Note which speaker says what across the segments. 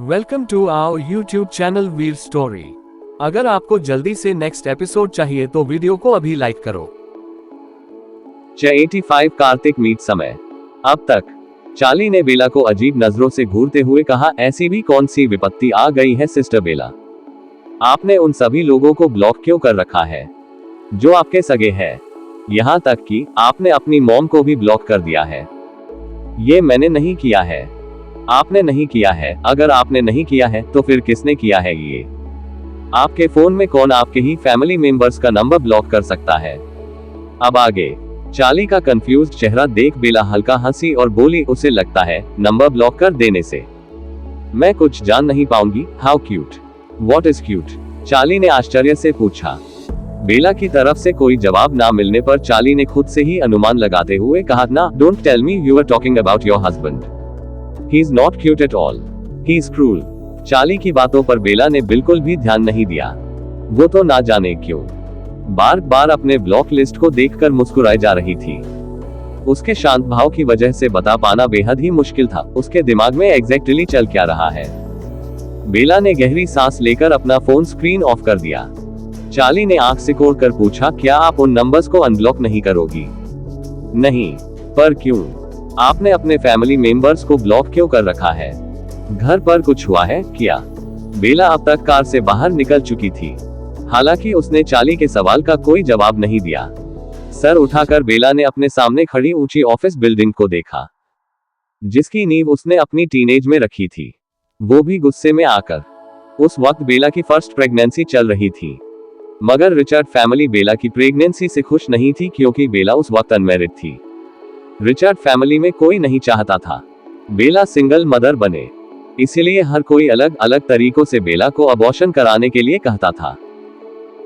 Speaker 1: Welcome to our YouTube channel Veer story. अगर आपको जल्दी से नेक्स्ट एपिसोड चाहिए तो वीडियो को अभी लाइक करो।
Speaker 2: 85 कार्तिक मीट समय। अब तक चार्ली ने बेला को अजीब नजरों से घूरते हुए कहा, ऐसी भी कौन सी विपत्ति आ गई है सिस्टर बेला? आपने उन सभी लोगों को ब्लॉक क्यों कर रखा है जो आपके सगे हैं? यहाँ तक कि आपने अपनी मॉम को भी ब्लॉक कर दिया है। ये मैंने नहीं किया है। आपने नहीं किया है। अगर आपने नहीं किया है तो फिर किसने किया है? ये आपके फोन में कौन आपके ही फैमिली मेंबर्स का नंबर ब्लॉक कर सकता है? अब आगे चार्ली का कंफ्यूज्ड चेहरा देख बेला हल्का हंसी और बोली, उसे लगता है नंबर ब्लॉक कर देने से मैं कुछ जान नहीं पाऊंगी। How cute. What is cute? Charlie ने आश्चर्य से पूछा। बेला की तरफ से कोई जवाब ना मिलने पर चार्ली ने खुद से ही अनुमान लगाते हुए कहा, ना, don't tell me you are talking about your husband. He is not cute at all, he is cruel. Charlie की बातों पर बेला ने बिल्कुल भी ध्यान नहीं दिया। वो तो ना जाने क्यों बार बार अपने ब्लॉक लिस्ट को देखकर मुस्कुराए जा रही थी। उसके शांत भाव की वजह से बता पाना बेहद ही मुश्किल था उसके दिमाग में एग्जैक्टली चल क्या रहा है। बेला ने गहरी सांस लेकर अपना फोन स्क्रीन ऑफ कर दिया। चार्ली ने आंख सिकोड़ कर पूछा, क्या आप उन नंबर्स को अनब्लॉक नहीं करोगी? नहीं। पर क्यों? आपने अपने फैमिली मेंबर्स को ब्लॉक क्यों कर रखा है? घर पर कुछ हुआ है क्या? बेला अब तक कार से बाहर निकल चुकी थी। हालांकि उसने चार्ली के सवाल का कोई जवाब नहीं दिया। सर उठाकर बेला ने अपने सामने खड़ी ऊंची ऑफिस बिल्डिंग को देखा जिसकी नींव उसने अपनी टीनेज में रखी थी, वो भी गुस्से में आकर। उस वक्त बेला की फर्स्ट प्रेगनेंसी चल रही थी, मगर रिचर्ड फैमिली बेला की प्रेगनेंसी से खुश नहीं थी क्योंकि बेला उस वक्त अनमैरिड थी। रिचर्ड फैमिली में कोई नहीं चाहता था बेला सिंगल मदर बने, इसीलिए हर कोई अलग अलग तरीकों से बेला को अबॉर्शन कराने के लिए कहता था।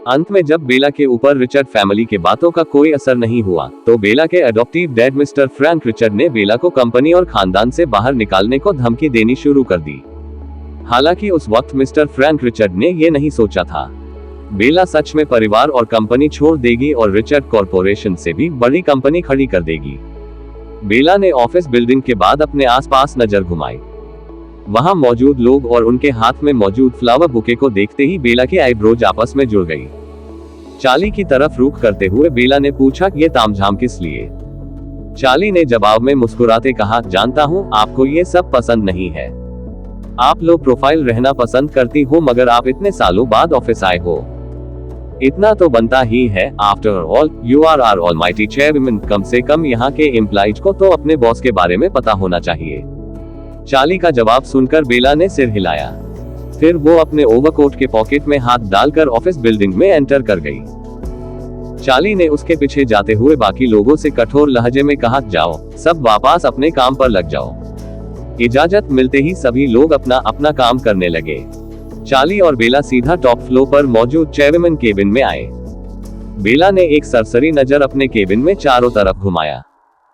Speaker 2: अंत में जब बेला के ऊपर रिचर्ड फैमिली के बातों का कोई असर नहीं हुआ तो बेला के adoptive dad mister Frank Richard ने बेला को कंपनी और खानदान से बाहर निकालने को धमकी देनी शुरू कर दी। हालांकि उस वक्त मिस्टर फ्रैंक रिचर्ड ने यह नहीं सोचा था बेला सच में परिवार और कंपनी छोड़ देगी और रिचर्ड कॉरपोरेशन से भी बड़ी कंपनी खड़ी कर देगी। बेला ने ऑफिस बिल्डिंग के बाद अपने आसपास नजर घुमाई। वहां मौजूद लोग और उनके हाथ में मौजूद फ्लावर बुके को देखते ही बेला की आईब्रोज आपस में जुड़ गई। चार्ली की तरफ रुख करते हुए बेला ने पूछा, ये तामझाम किस लिए? चार्ली ने जवाब में मुस्कुराते कहा, जानता हूं आपको ये सब पसंद नहीं है। आप लो प्रोफाइल रहना पसंद करती हो, मगर आप इतने सालों बाद ऑफिस आए हो, इतना तो बनता ही है। After all you are our almighty chairman. कम से कम यहाँ के एम्प्लॉइज को तो अपने बॉस के बारे में पता होना चाहिए। चार्ली का जवाब सुनकर बेला ने सिर हिलाया। फिर वो अपने ओवरकोट के पॉकेट में हाथ डालकर ऑफिस बिल्डिंग में एंटर कर गई। चार्ली ने उसके पीछे जाते हुए बाकी लोगों से कठोर लहजे में कहा, जाओ सब वापस अपने काम पर लग जाओ। इजाजत मिलते ही सभी लोग अपना अपना काम करने लगे। चार्ली और बेला सीधा टॉप फ्लोर पर मौजूद चेयरमैन केबिन में आए। बेला ने एक सरसरी नजर अपने केबिन में चारों तरफ घुमाया।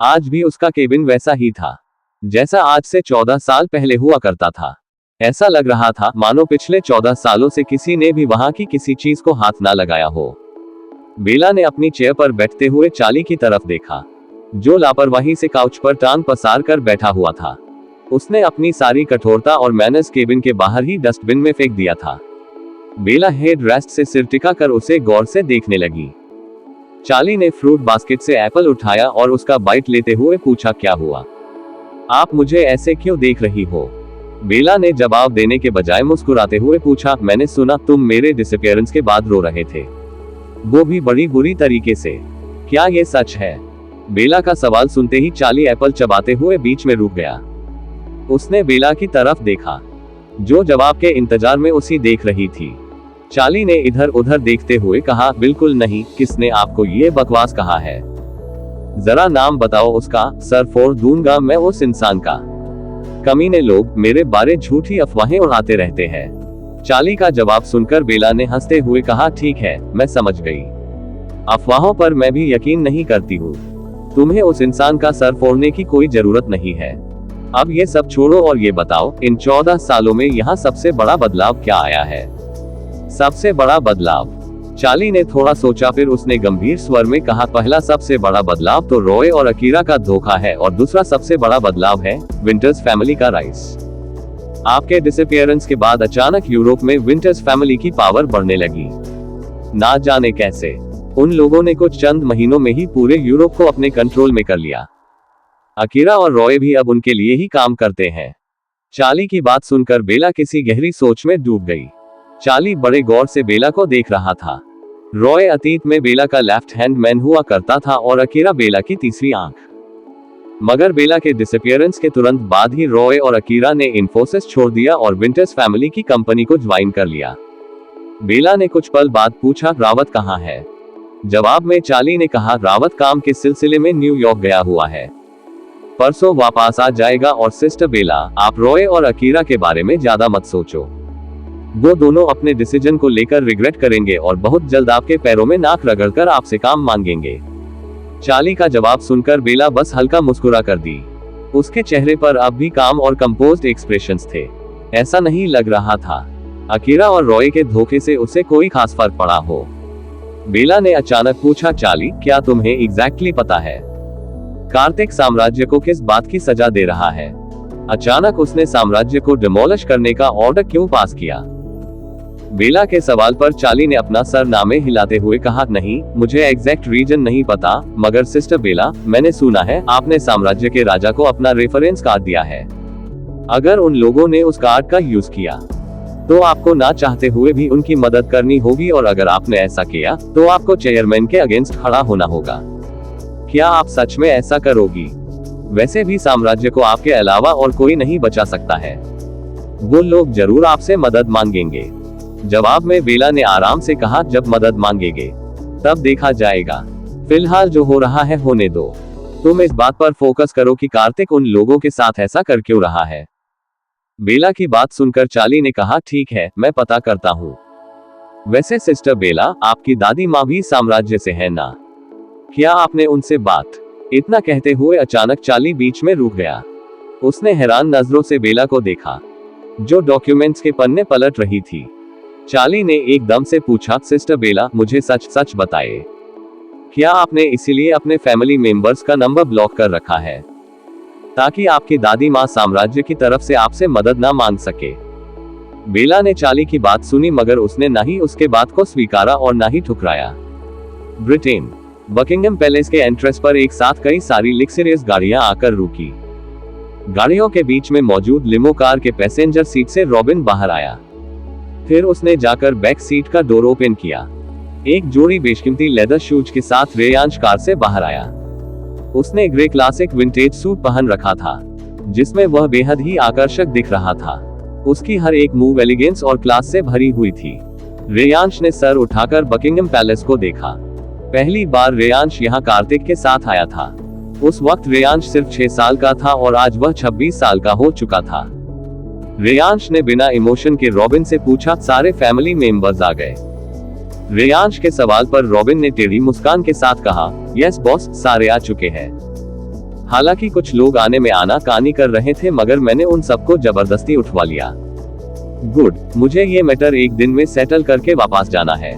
Speaker 2: आज भी उसका केबिन वैसा ही था जैसा आज से 14 साल पहले हुआ करता था। ऐसा लग रहा था मानो पिछले 14 सालों से किसी ने भी वहां की किसी चीज को हाथ ना लगाया हो। बेला ने अपनी चेयर पर बैठते हुए चार्ली की तरफ देखा जो लापरवाही से काउच पर टांग पसार कर बैठा हुआ था। उसने अपनी सारी कठोरता और मैनर्स केबिन के बाहर ही डस्टबिन में फेंक दिया था। बेला हेड रेस्ट से सिर टिकाकर उसे गौर से देखने लगी। चार्ली ने फ्रूट बास्केट से एप्पल उठाया और उसका बाइट लेते हुए पूछा, क्या हुआ? आप मुझे ऐसे क्यों देख रही हो? बेला ने जवाब देने के बजाय मुस्कुराते हुए पूछा, मैंने सुना तुम मेरे डिसअपीयरेंस के बाद रो रहे थे, वो भी बड़ी बुरी तरीके से। क्या ये सच है? बेला का सवाल सुनते ही चार्ली एप्पल चबाते हुए बीच में रुक गया। उसने बेला की तरफ देखा जो जवाब के इंतजार में उसी देख रही थी। चार्ली ने इधर उधर देखते हुए कहा, बिल्कुल नहीं। किसने आपको ये बकवास कहा है? जरा नाम बताओ उसका, सर फोड़ दूंगा मैं उस इंसान का। कमीने लोग मेरे बारे झूठी अफवाहें उड़ाते रहते हैं। चार्ली का जवाब सुनकर बेला ने हंसते हुए कहा, ठीक है, मैं समझ गई। अफवाहों पर मैं भी यकीन नहीं करती हूँ। तुम्हें उस इंसान का सर फोड़ने की कोई जरूरत नहीं है। अब ये सब छोड़ो और ये बताओ, इन 14 सालों में यहाँ सबसे बड़ा बदलाव क्या आया है? सबसे बड़ा बदलाव? चार्ली ने थोड़ा सोचा, फिर उसने गंभीर स्वर में कहा, पहला सबसे बड़ा बदलाव तो रॉय और अकीरा का धोखा है और दूसरा सबसे बड़ा बदलाव है विंटर्स फैमिली का राइस। आपके डिसअपीयरेंस के बाद अचानक यूरोप में विंटर्स फैमिली की पावर बढ़ने लगी। ना जाने कैसे उन लोगों ने कुछ चंद महीनों में ही पूरे यूरोप को अपने कंट्रोल में कर लिया। अकीरा और रॉय भी अब उनके लिए ही काम करते हैं। चार्ली की बात सुनकर बेला किसी गहरी सोच में डूब गई। चार्ली बड़े गौर से बेला को देख रहा था। रॉय अतीत में बेला का लेफ्ट हैंड मैन हुआ करता था और अकीरा बेला की तीसरी आंख। मगर बेला के डिसअपीयरेंस के तुरंत बाद ही रॉय और अकीरा ने इन्फोसिस छोड़ दिया और विंटर्स फैमिली की कंपनी को ज्वाइन कर लिया। बेला ने कुछ पल बाद पूछा, रावत कहाँ है? जवाब में चार्ली ने कहा, रावत काम के सिलसिले में न्यूयॉर्क गया हुआ है, परसों वापस आ जाएगा। और सिस्टर बेला, आप रॉय और अकीरा के बारे में ज्यादा मत सोचो। वो दोनों अपने डिसीजन को लेकर रिग्रेट करेंगे और बहुत जल्द आपके पैरों में नाक रगड़कर आपसे काम मांगेंगे। चार्ली का जवाब सुनकर बेला बस हल्का मुस्कुरा कर दी। उसके चेहरे पर अब भी काम और कंपोज्ड एक्सप्रेशंस थे। ऐसा नहीं लग रहा था अकीरा और रॉय के धोखे से उसे कोई खास फर्क पड़ा हो। बेला ने अचानक पूछा, चार्ली, क्या तुम्हें एग्जैक्टली पता है कार्तिक साम्राज्य को किस बात की सजा दे रहा है? अचानक उसने साम्राज्य को डिमोलिश करने का ऑर्डर क्यों पास किया? बेला के सवाल पर चार्ली ने अपना सर नामे हिलाते हुए कहा, नहीं, मुझे एग्जैक्ट रीजन नहीं पता, मगर सिस्टर बेला, मैंने सुना है आपने साम्राज्य के राजा को अपना रेफरेंस कार्ड दिया है। अगर उन लोगों ने उस कार्ड का यूज किया तो आपको ना चाहते हुए भी उनकी मदद करनी होगी, और अगर आपने ऐसा किया तो आपको चेयरमैन के अगेंस्ट खड़ा होना होगा। क्या आप सच में ऐसा करोगी? वैसे भी साम्राज्य को आपके अलावा और कोई नहीं बचा सकता है। वो लोग जरूर आपसे मदद मांगेंगे। जवाब में बेला ने आराम से कहा, जब मदद मांगेंगे तब देखा जाएगा, फिलहाल जो हो रहा है होने दो। तुम इस बात पर फोकस करो कि कार्तिक उन लोगों के साथ ऐसा कर क्यों रहा है। बेला की बात सुनकर चार्ली ने कहा, ठीक है, मैं पता करता हूँ। वैसे सिस्टर बेला, आपकी दादी माँ भी साम्राज्य से है ना? क्या आपने उनसे बात? इतना कहते हुए अचानक चार्ली बीच में रुक गया। उसने हैरान नजरों से बेला को देखा, जो डॉक्यूमेंट्स के पन्ने पलट रही थी। चार्ली ने एकदम से पूछा, सिस्टर बेला, मुझे सच सच बताइए, क्या आपने इसीलिए अपने फैमिली मेंबर्स का नंबर ब्लॉक कर रखा है ताकि आपकी दादी माँ साम्राज्य की तरफ से आपसे मदद ना मांग सके? बेला ने चार्ली की बात सुनी, मगर उसने ना ही उसके बात को स्वीकारा और ना ही ठुकराया। ब्रिटेन बकिंगम पैलेस के एंट्रेंस पर एक साथ कई सारी लग्जरियस गाड़ियां आकर रुकी। गाड़ियों के बीच में मौजूद लिमो कार के पैसेंजर सीट से रॉबिन बाहर आया। फिर उसने जाकर बैक सीट का डोर ओपन किया। एक जोड़ी बेशकीमती लेदर शूज के साथ रेयांश कार से बाहर आया। उसने ग्रे क्लासिक विंटेज सूट पहन रखा था, जिसमें वह बेहद ही आकर्षक दिख रहा था। उसकी हर एक मूव एलिगेंस और क्लास से भरी हुई थी। रेयांश ने सर उठाकर बकिंगम पैलेस को देखा। पहली बार रेयांश यहाँ कार्तिक के साथ आया था। उस वक्त रेयांश सिर्फ 6 साल का था और आज वह 26 साल का हो चुका था। रेयांश ने बिना इमोशन के रॉबिन से पूछा, सारे फैमिली मेंबर्स आ गए? रेयांश के सवाल पर रॉबिन ने टेढ़ी मुस्कान के साथ कहा, यस बॉस, सारे आ चुके हैं। हालांकि कुछ लोग आने में आनाकानी कर रहे थे, मगर मैंने उन सबको जबरदस्ती उठवा लिया। गुड, मुझे ये मैटर एक दिन में सेटल करके वापस जाना है।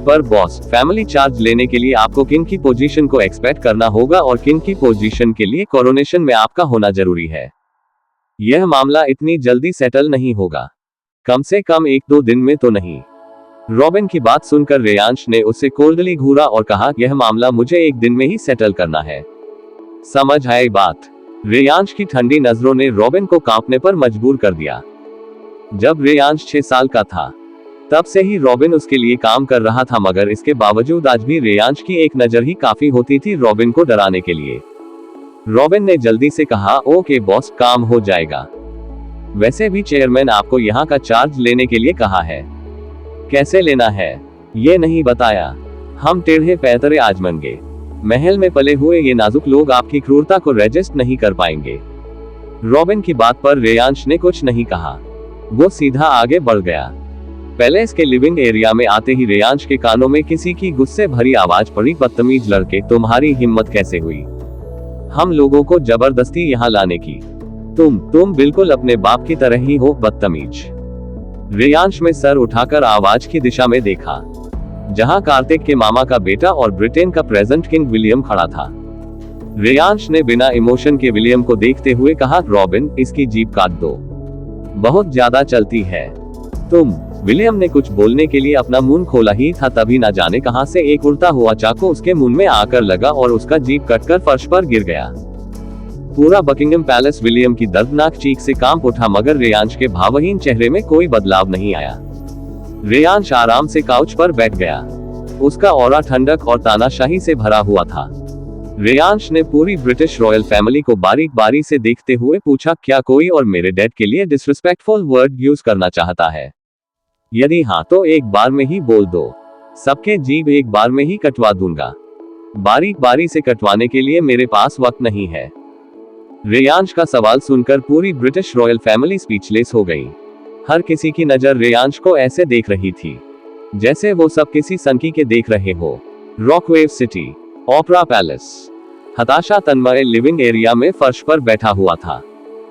Speaker 2: पर बॉस, फैमिली चार्ज लेने के लिए आपको किन की पोजीशन को एक्सपेक्ट करना होगा और किन की पोजीशन के लिए कोरोनेशन में आपका होना जरूरी है। यह मामला इतनी जल्दी सेटल नहीं होगा, कम से कम 1-2 दिन में तो नहीं। रॉबिन की बात सुनकर रेयांश ने उसे कोल्डली घूरा और कहा, यह मामला मुझे 1 दिन में ही सेटल करना है। समझ आई बात? रेयांश की ठंडी नजरों ने रॉबिन को कांपने पर मजबूर कर दिया। जब रेयांश 6 साल का था, तब से ही रॉबिन उसके लिए काम कर रहा था, मगर इसके बावजूद आज भी रेयांश की एक नजर ही काफी होती थी रॉबिन को डराने के लिए। रॉबिन ने जल्दी से कहा, ओके बॉस, काम हो जाएगा। वैसे भी चेयरमैन आपको यहाँ का चार्ज लेने के लिए कहा है। कैसे लेना है ये नहीं बताया। हम टेढ़े पैतरे आजमनगे महल में पले हुए ये नाजुक लोग आपकी क्रूरता को रेजिस्ट नहीं कर पाएंगे। रॉबिन की बात पर रेयांश ने कुछ नहीं कहा, वो सीधा आगे बढ़ गया। पैलेस के लिविंग एरिया में आते ही रेयांश के कानों में किसी की गुस्से भरी आवाज पड़ी, बदतमीज लड़के, तुम्हारी हिम्मत कैसे हुई हम लोगों को जबरदस्ती यहाँ लाने की? तुम बिल्कुल अपने बाप की तरह ही हो, बदतमीज। रेयांश में सर उठाकर आवाज की दिशा में देखा, जहां कार्तिक के मामा का बेटा और ब्रिटेन का प्रेजेंट किंग विलियम खड़ा था। रेयांश ने बिना इमोशन के विलियम को देखते हुए कहा, रॉबिन, इसकी जीप काट दो। बहुत ज्यादा चलती है तुम। विलियम ने कुछ बोलने के लिए अपना मुंह खोला ही था, तभी न जाने कहां से एक उड़ता हुआ चाकू उसके मुंह में आकर लगा और उसका जीभ कटकर फर्श पर गिर गया। पूरा बकिंगम पैलेस विलियम की दर्दनाक चीख से कांप उठा, मगर रेयांश के भावहीन चेहरे में कोई बदलाव नहीं आया। रेयांश आराम से काउच पर बैठ गया। उसका ऑरा ठंडक और तानाशाही से भरा हुआ था। रेयांश ने पूरी ब्रिटिश रॉयल फैमिली को बारीक बारी से देखते हुए पूछा, क्या कोई और मेरे डैड के लिए डिसरिस्पेक्टफुल वर्ड यूज करना चाहता है? यदि हाँ तो एक बार में ही बोल दो, सबके जीभ एक बार में ही कटवा दूंगा। बारीक बारी से कटवाने के लिए मेरे पास वक्त नहीं है। रेयांश का सवाल सुनकर पूरी ब्रिटिश रॉयल फैमिली स्पीचलेस हो गई। हर किसी की नजर रेयांश को ऐसे देख रही थी जैसे वो सब किसी सनकी के देख रहे हो। रॉकवेव सिटी, ओपेरा पैलेस। हताशा तन्मय लिविंग एरिया में फर्श पर बैठा हुआ था।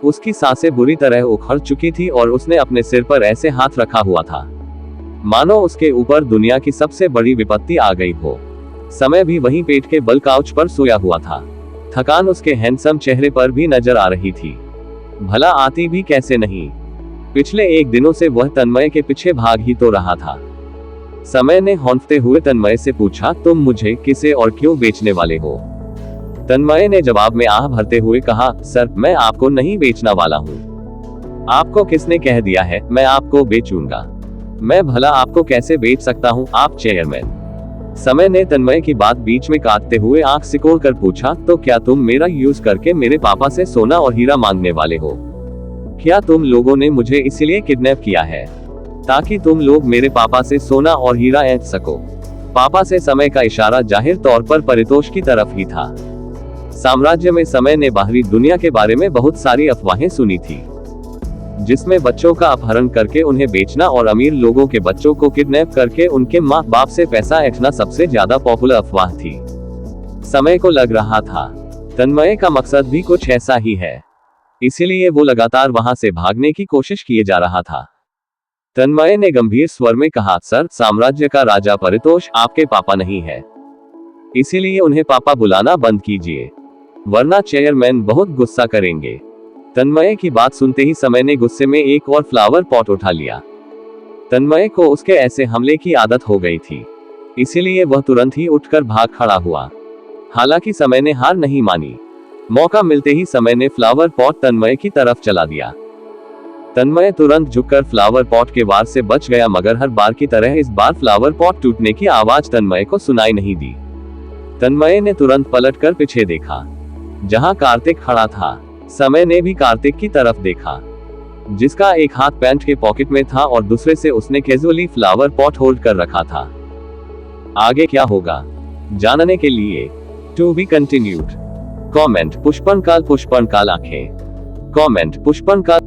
Speaker 2: उसकी सांसें बुरी तरह उखड़ चुकी थी और उसने अपने सिर पर ऐसे हाथ रखा हुआ था मानो उसके ऊपर दुनिया की सबसे बड़ी विपत्ति आ गई हो। समय भी वहीं पेट के बल काउच पर सोया हुआ था। थकान उसके हैंडसम चेहरे पर भी नजर आ रही थी। भला आती भी कैसे नहीं? पिछले एक दिनों से वह तन्मय के पीछे भाग ही तो रहा था। समय ने हौंफते हुए तन्मय से पूछा, तुम मुझे किसे और क्यों बेचने वाले हो? तन्मय ने जवाब में आह भरते हुए कहा, सर, मैं आपको नहीं बेचने वाला हूँ। आपको किसने कह दिया है मैं आपको बेचूंगा? मैं भला आपको कैसे बेच सकता हूँ, आप चेयरमैन? समय ने तन्मय की बात बीच में काटते हुए आंख सिकोड़ कर पूछा, तो क्या तुम मेरा यूज करके मेरे पापा से सोना और हीरा मांगने वाले हो? क्या तुम लोगों ने मुझे इसीलिए किडनैप किया है ताकि तुम लोग मेरे पापा से सोना और हीरा ऐंठ सको? पापा से समय का इशारा जाहिर तौर पर परितोष की तरफ ही था। साम्राज्य में समय ने बाहरी दुनिया के बारे में बहुत सारी अफवाहें सुनी थी, जिसमें बच्चों का अपहरण करके उन्हें बेचना और अमीर लोगों के बच्चों को किडनैप करके उनके माँ बाप से पैसा ऐंठना सबसे ज्यादा पॉपुलर अफवाह थी। समय को लग रहा था तन्मय का मकसद भी कुछ ऐसा ही है, इसीलिए वो लगातार वहां से भागने की कोशिश किए जा रहा था। तन्मय ने गंभीर स्वर में कहा, सर, साम्राज्य का राजा परितोष आपके पापा नहीं है, इसीलिए उन्हें पापा बुलाना बंद कीजिए, वरना चेयरमैन बहुत गुस्सा करेंगे। तन्मय की बात सुनते ही समय ने गुस्से में एक और फ्लावर पॉट उठा लिया। तन्मय को उसके ऐसे हमले की आदत हो गई थी, इसीलिए वह तुरंत ही उठकर भाग खड़ा हुआ। हालांकि समय ने हार नहीं मानी। मौका मिलते ही समय ने फ्लावर पॉट तन्मय की तरफ चला दिया। तन्मय तुरंत झुककर फ्लावर पॉट के वार से बच गया, मगर हर बार की तरह इस बार फ्लावर पॉट टूटने की आवाज तन्मय को सुनाई नहीं दी। तन्मय ने तुरंत पलटकर पीछे देखा, जहां कार्तिक खड़ा था। समय ने भी कार्तिक की तरफ देखा, जिसका एक हाथ पैंट के पॉकेट में था और दूसरे से उसने कैजुअली फ्लावर पॉट होल्ड कर रखा था। आगे क्या होगा जानने के लिए टू बी कंटिन्यूड। कमेंट पुष्पनकाल आंखें। कमेंट पुष्पनकाल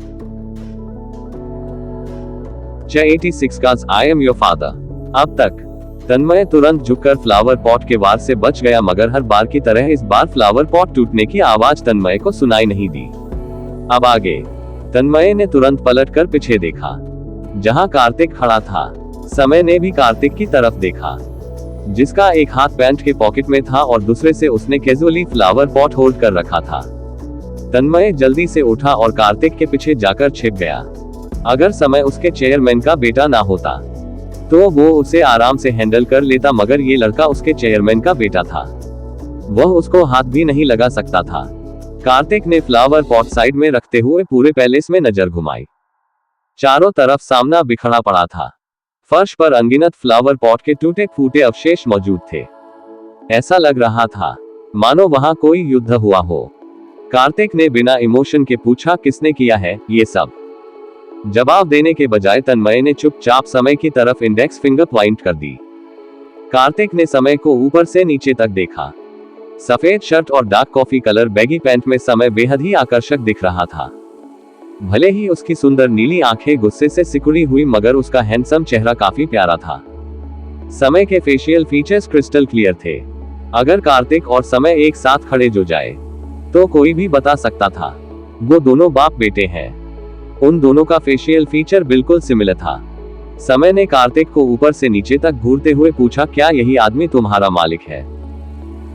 Speaker 2: 86 का आई एम योर फादर। अब तक तन्मय तुरंत झुककर फ्लावर पॉट के वार से बच गया, मगर हर बार की तरह इस बार फ्लावर पॉट टूटने की आवाज तन्मय को सुनाई नहीं दी। अब आगे तन्मय ने तुरंत पलटकर पीछे देखा, जहां कार्तिक खड़ा था। समय ने भी कार्तिक की तरफ देखा, जिसका एक हाथ पैंट के पॉकेट में था और दूसरे से उसने कैजुअली फ्लावर पॉट होल्ड कर रखा था। तन्मय जल्दी से उठा और कार्तिक के पीछे जाकर छिप गया। अगर समय उसके चेयरमैन का बेटा ना होता तो वो उसे आराम से हैंडल कर लेता, मगर ये लड़का उसके चेयरमैन का बेटा था। वह उसको हाथ भी नहीं लगा सकता था। कार्तिक ने फ्लावर पॉट साइड में रखते हुए पूरे पैलेस में नजर घुमाई। चारों तरफ सामना बिखरा पड़ा था। फर्श पर अनगिनत फ्लावर पॉट के टूटे फूटे अवशेष मौजूद थे। ऐसा लग रहा था मानो वहां कोई युद्ध हुआ हो। कार्तिक ने बिना इमोशन के पूछा, किसने किया है ये सब? जवाब देने के बजाय तन्मय ने चुपचाप समय की तरफ इंडेक्स फिंगर पॉइंट कर दी। कार्तिक ने समय को ऊपर से नीचे तक देखा। सफेद शर्ट और dark coffee colour baggy pant में समय बेहद ही आकर्षक दिख रहा था। भले ही उसकी सुंदर नीली आंखें गुस्से से सिकुड़ी हुई, मगर उसका हैंडसम चेहरा काफी प्यारा था। समय के फेशियल फीचर्स क्रिस्टल क्लियर थे। अगर कार्तिक और समय एक साथ खड़े जो जाए तो कोई भी बता सकता था वो दोनों बाप बेटे हैं। उन दोनों का फेशियल फीचर बिल्कुल सिमिलर था। समय ने कार्तिक को ऊपर से नीचे तक घूरते हुए पूछा, क्या यही आदमी तुम्हारा मालिक है?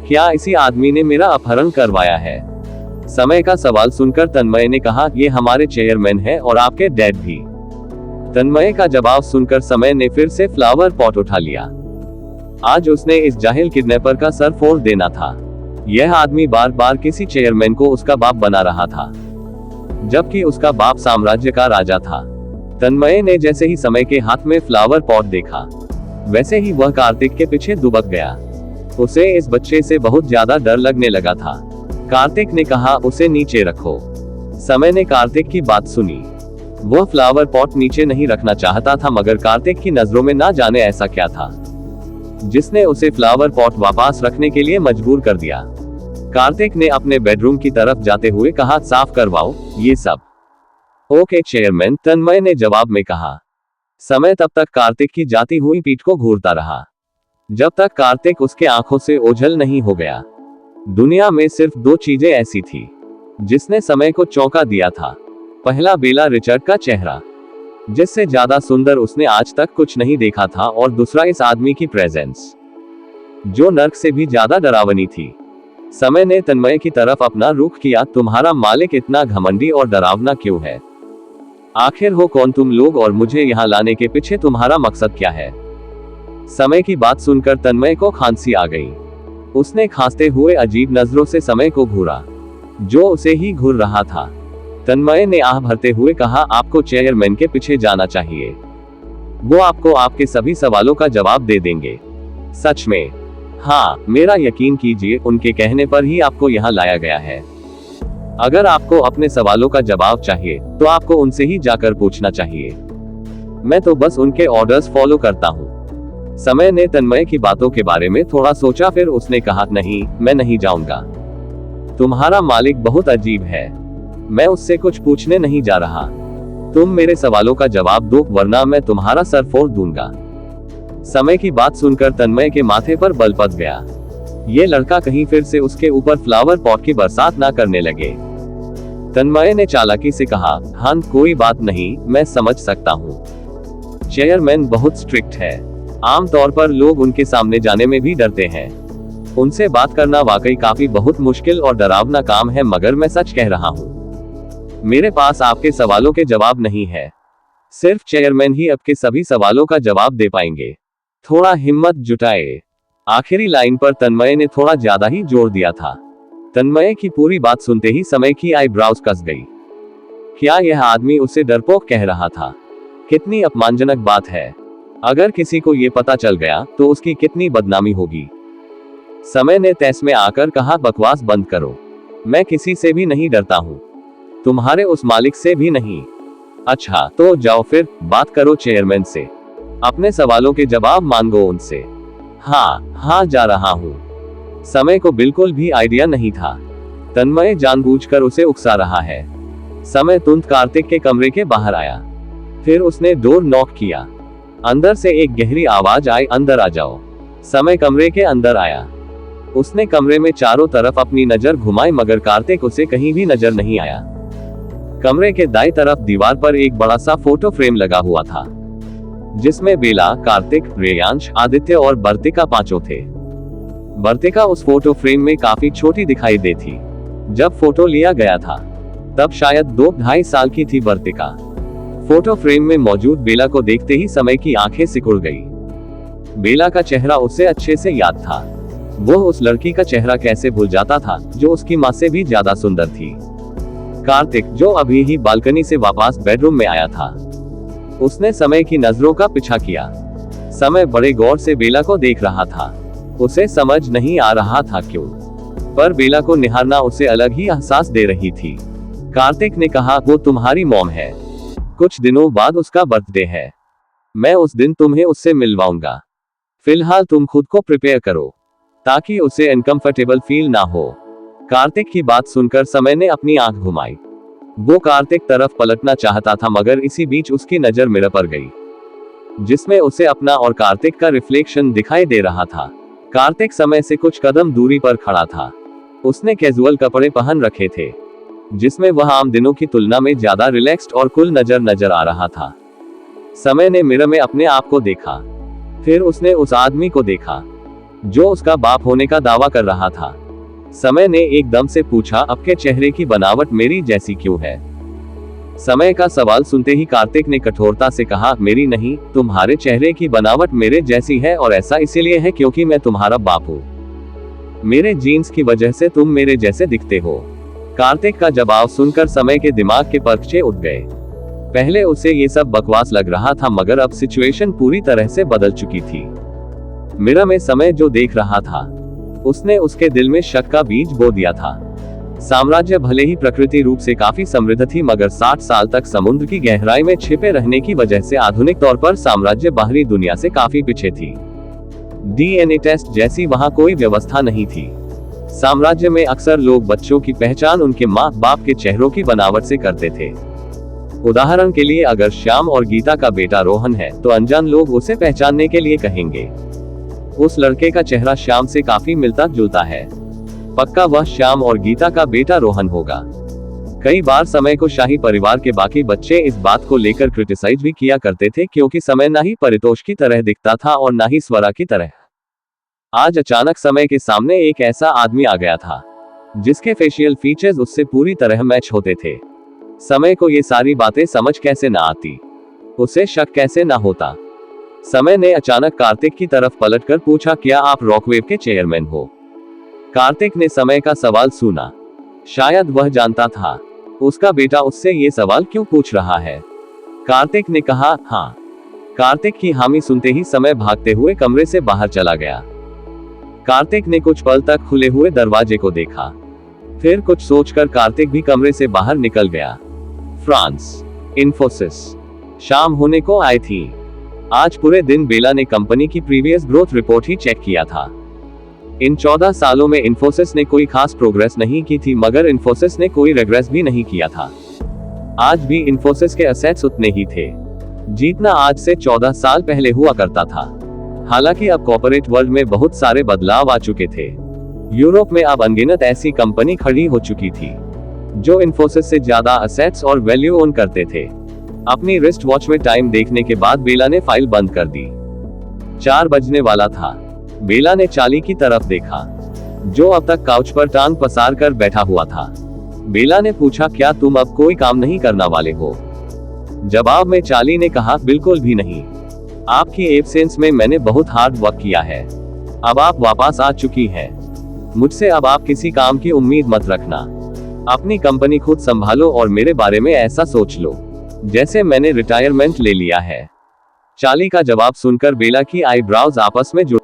Speaker 2: क्या इसी आदमी ने मेरा अपहरण करवाया है? समय का सवाल सुनकर तन्मय ने कहा, ये हमारे चेयरमैन हैं और आपके डैड भी। तन्मय का जवाब सुनकर समय ने फिर से फ्लावर पॉट उठा लिया। आज उसने इस जाहिल किडनैपर का सर फोड़ देना था। यह आदमी बार बार किसी चेयरमैन को उसका बाप बना रहा था, जबकि उसका बाप साम्राज्य का राजा था। तन्मय ने जैसे ही समय के हाथ में फ्लावर पॉट देखा, वैसे ही वह कार्तिक के पीछे दुबक गया। उसे इस बच्चे से बहुत ज्यादा डर लगने लगा था। कार्तिक ने कहा, उसे नीचे रखो। समय ने कार्तिक की बात सुनी। वह फ्लावर पॉट नीचे नहीं रखना चाहता था, मगर कार्तिक की नजरों में ना जाने ऐसा क्या था जिसने उसे फ्लावर पॉट वापस रखने के लिए मजबूर कर दिया। कार्तिक ने अपने बेडरूम की तरफ जाते हुए कहा, साफ करवाओ ये सब। ओके चेयरमैन, तन्मय ने जवाब में कहा। समय तब तक कार्तिक की जाती हुई पीठ को घूरता रहा, जब तक कार्तिक उसके आंखों से ओझल नहीं हो गया। दुनिया में सिर्फ दो चीजें ऐसी थी जिसने समय को चौंका दिया था। पहला, बेला रिचर्ड का चेहरा, जिससे ज्यादा सुंदर उसने आज तक कुछ नहीं देखा था, और दूसरा इस आदमी की प्रेजेंस, जो नर्क से भी ज्यादा डरावनी थी। समय ने तन्मय की तरफ अपना रुख किया। तुम्हारा मालिक इतना घमंडी और डरावना क्यों है? आखिर हो कौन तुम लोग, और मुझे यहाँ लाने के पीछे तुम्हारा मकसद क्या है? समय की बात सुनकर तन्मय को खांसी आ गई। उसने खांसते हुए अजीब नजरों से समय को घूरा, जो उसे ही घूर रहा था। तन्मय ने आह भरते हुए कहा, आपको चेयरमैन के पीछे जाना चाहिए। वो आपको आपके सभी सवालों का जवाब दे देंगे। सच में? हाँ, मेरा यकीन कीजिए, उनके कहने पर ही आपको यहाँ लाया गया है। अगर आपको अपने सवालों का जवाब चाहिए तो आपको उनसे ही जाकर पूछना चाहिए। मैं तो बस उनके ऑर्डर्स फॉलो करता हूँ। समय ने तन्मय की बातों के बारे में थोड़ा सोचा, फिर उसने कहा, नहीं, मैं नहीं जाऊंगा। तुम्हारा मालिक बहुत अजीब है। मैं उससे कुछ पूछने नहीं जा रहा। तुम मेरे सवालों का जवाब दो, वरना मैं तुम्हारा सर फोड़ दूंगा। समय की बात सुनकर तन्मय के माथे पर बल पड़ गया। ये लड़का कहीं फिर से उसके ऊपर फ्लावर पॉट की बरसात ना करने लगे। तन्मय ने चालाकी से कहा, हाँ कोई बात नहीं, मैं समझ सकता हूँ। चेयरमैन बहुत स्ट्रिक्ट है। आमतौर पर लोग उनके सामने जाने में भी डरते हैं। उनसे बात करना वाकई काफी बहुत मुश्किल और डरावना काम है, मगर मैं सच कह रहा हूँ, मेरे पास आपके सवालों के जवाब नहीं है। सिर्फ चेयरमैन ही आपके सभी सवालों का जवाब दे पाएंगे। थोड़ा हिम्मत जुटाए। आखिरी लाइन पर तन्मय ने थोड़ा ज्यादा ही जोर दिया था। तन्मय की पूरी बात सुनते ही समय की आईब्राउज कस गई। क्या यह आदमी उसे डरपोक कह रहा था? कितनी अपमानजनक बात है। अगर किसी को यह पता चल गया तो उसकी कितनी बदनामी होगी। समय ने तैस में आकर कहा, बकवास बंद करो। मैं किसी से भी नहीं डरता हूँ, तुम्हारे उस मालिक से भी नहीं। अच्छा, तो जाओ फिर, बात करो चेयरमैन से। अपने सवालों के जवाब मांगो उनसे। हाँ, जा रहा हूँ। समय को बिल्कुल भी आइडिया नहीं था। तन्मय जानबूझकर उसे उकसा रहा है। समय तुरंत कार्तिक के कमरे के बाहर आया। फिर उसने डोर नॉक किया। अंदर से एक गहरी आवाज आई, अंदर आ जाओ। समय कमरे के अंदर आया। उसने कमरे में चारों तरफ अपनी नजर घुमाई, मगर कार्तिक उसे कहीं भी नजर नहीं आया। कमरे के दाईं तरफ दीवार पर एक बड़ा सा फोटो फ्रेम लगा हुआ था, जिसमें बेला, कार्तिक, रेयांश, आदित्य और बर्तिका पांचों थे। बर्तिका उस फोटो फ्रेम में काफी छोटी दिखाई दी थी। जब फोटो लिया गया था तब शायद 2-2.5 साल की थी बर्तिका। फोटो फ्रेम में मौजूद बेला को देखते ही समय की आंखें सिकुड़ गई। बेला का चेहरा उसे अच्छे से याद था। वो उस लड़की का चेहरा कैसे भूल जाता था जो उसकी माँ से भी ज्यादा सुंदर थी। कार्तिक, जो अभी ही बालकनी से वापस बेडरूम में आया था, उसने समय की नजरों का पीछा किया। समय बड़े गौर से बेला को देख रहा था। उसे समझ नहीं आ रहा था क्यों, पर बेला को निहारना उसे अलग ही एहसास दे रही थी। कार्तिक ने कहा, वो तुम्हारी मॉम है। कुछ दिनों बाद उसका बर्थडे है। मैं उस दिन तुम्हें उससे मिलवाऊंगा। फिलहाल तुम खुद को प्रिपेयर करो ताकि उसे अनकंफर्टेबल फील ना हो। कार्तिक की बात सुनकर समय ने अपनी आंख घुमाई। वो कार्तिक तरफ पलटना चाहता था, मगर इसी बीच उसकी नजर मिरर पर गई, जिसमें उसे अपना और कार्तिक का रिफ्लेक्शन दिखाई दे रहा था। कार्तिक समय से कुछ कदम दूरी पर खड़ा था। उसने कैजुअल कपड़े पहन रखे थे, जिसमें वह आम दिनों की तुलना में ज्यादा रिलैक्स्ड और कूल नजर आ रहा था। समय ने मिरर में अपने आप को देखा। फिर उसने उस आदमी को देखा जो उसका बाप होने का दावा कर रहा था। समय ने एकदम से पूछा, आपके चेहरे की बनावट मेरी जैसी क्यों है? समय का सवाल सुनते ही कार्तिक ने कठोरता से कहा, मेरी नहीं, तुम्हारे चेहरे की बनावट मेरे जैसी है और ऐसा इसीलिए है क्योंकि मैं तुम्हारा बाप हूँ। मेरे जीन्स की वजह से तुम मेरे जैसे दिखते हो। कार्तिक का जवाब सुनकर समय के दिमाग के परखचे उठ गए। पहले उसे ये सब बकवास लग रहा था, मगर अब सिचुएशन पूरी तरह से बदल चुकी थी। मिरर में समय जो देख रहा था, उसने उसके दिल में शक का बीज बो दिया था। साम्राज्य भले ही प्रकृति रूप से काफी समृद्ध थी, मगर 60 साल तक समुद्र की गहराई में छिपे रहने की वजह से आधुनिक तौर पर साम्राज्य बाहरी दुनिया से काफी पीछे थी। डीएनए टेस्ट जैसी वहां कोई व्यवस्था नहीं थी। साम्राज्य में अक्सर लोग बच्चों की पहचान उनके माँ बाप के चेहरों की बनावट से करते थे। उदाहरण के लिए, अगर श्याम और गीता का बेटा रोहन है, तो अनजान लोग उसे पहचानने के लिए कहेंगे, उस लड़के का चेहरा श्याम से काफी मिलता जुलता है, पक्का वह श्याम और गीता का बेटा रोहन होगा। कई बार समय को शाही परिवार के बाकी बच्चे इस बात को लेकर क्रिटिसाइज भी किया करते थे, क्योंकि समय ना ही परितोष की तरह दिखता था और ना ही स्वरा की तरह। आज अचानक समय के सामने एक ऐसा आदमी आ गया था जिसके फेशियल फीचर्स उससे पूरी तरह मैच होते थे। समय को ये सारी बातें समझ कैसे ना आती, उसे शक कैसे ना होता। समय ने अचानक कार्तिक की तरफ पलटकर पूछा, क्या आप रॉकवेव के चेयरमैन हो? कार्तिक ने समय का सवाल सुना। शायद वह जानता था उसका बेटा उससे ये सवाल क्यों पूछ रहा है। कार्तिक ने कहा, हाँ। कार्तिक की हामी सुनते ही समय भागते हुए कमरे से बाहर चला गया। कार्तिक ने कुछ पल तक खुले हुए दरवाजे को देखा, फिर कुछ सोचकर कार्तिक भी कमरे से बाहर निकल गया। फ्रांस, इन्फोसिस। शाम होने को आई थी। आज पूरे दिन बेला ने कंपनी की प्रीवियस ग्रोथ रिपोर्ट ही चेक किया था। इन 14 सालों में इन्फोसिस ने कोई खास प्रोग्रेस नहीं की थी, मगर इन्फोसिस ने कोई रेग्रेस भी नहीं किया था। आज भी इन्फोसिस के असेट्स उतने ही थे जितना आज से 14 साल पहले हुआ करता था। हालांकि अब कॉर्पोरेट वर्ल्ड में बहुत सारे बदलाव आ चुके थे। यूरोप में अब अनगिनत ऐसी कंपनी खड़ी हो चुकी थी जो इन्फोसिस से ज्यादा असेट्स और वैल्यू ओन करते थे। अपनी रिस्ट वॉच में टाइम देखने के बाद बेला ने फाइल बंद कर दी। 4 बजने वाला था। बेला ने चाली की तरफ देखा, जो अब तक काउच पर टांग पसार कर बैठा हुआ था। बेला ने पूछा, क्या तुम अब कोई काम नहीं करना वाले हो? जवाब में चाली ने कहा, बिल्कुल भी नहीं। आपकी एब्सेंस में मैंने बहुत हार्ड वर्क किया है। अब आप वापस आ चुकी हैं। मुझसे अब आप किसी काम की उम्मीद मत रखना। अपनी कंपनी खुद संभालो और मेरे बारे में ऐसा सोच लो जैसे मैंने रिटायरमेंट ले लिया है। चाली का जवाब सुनकर बेला की आईब्राउज आपस में जुड़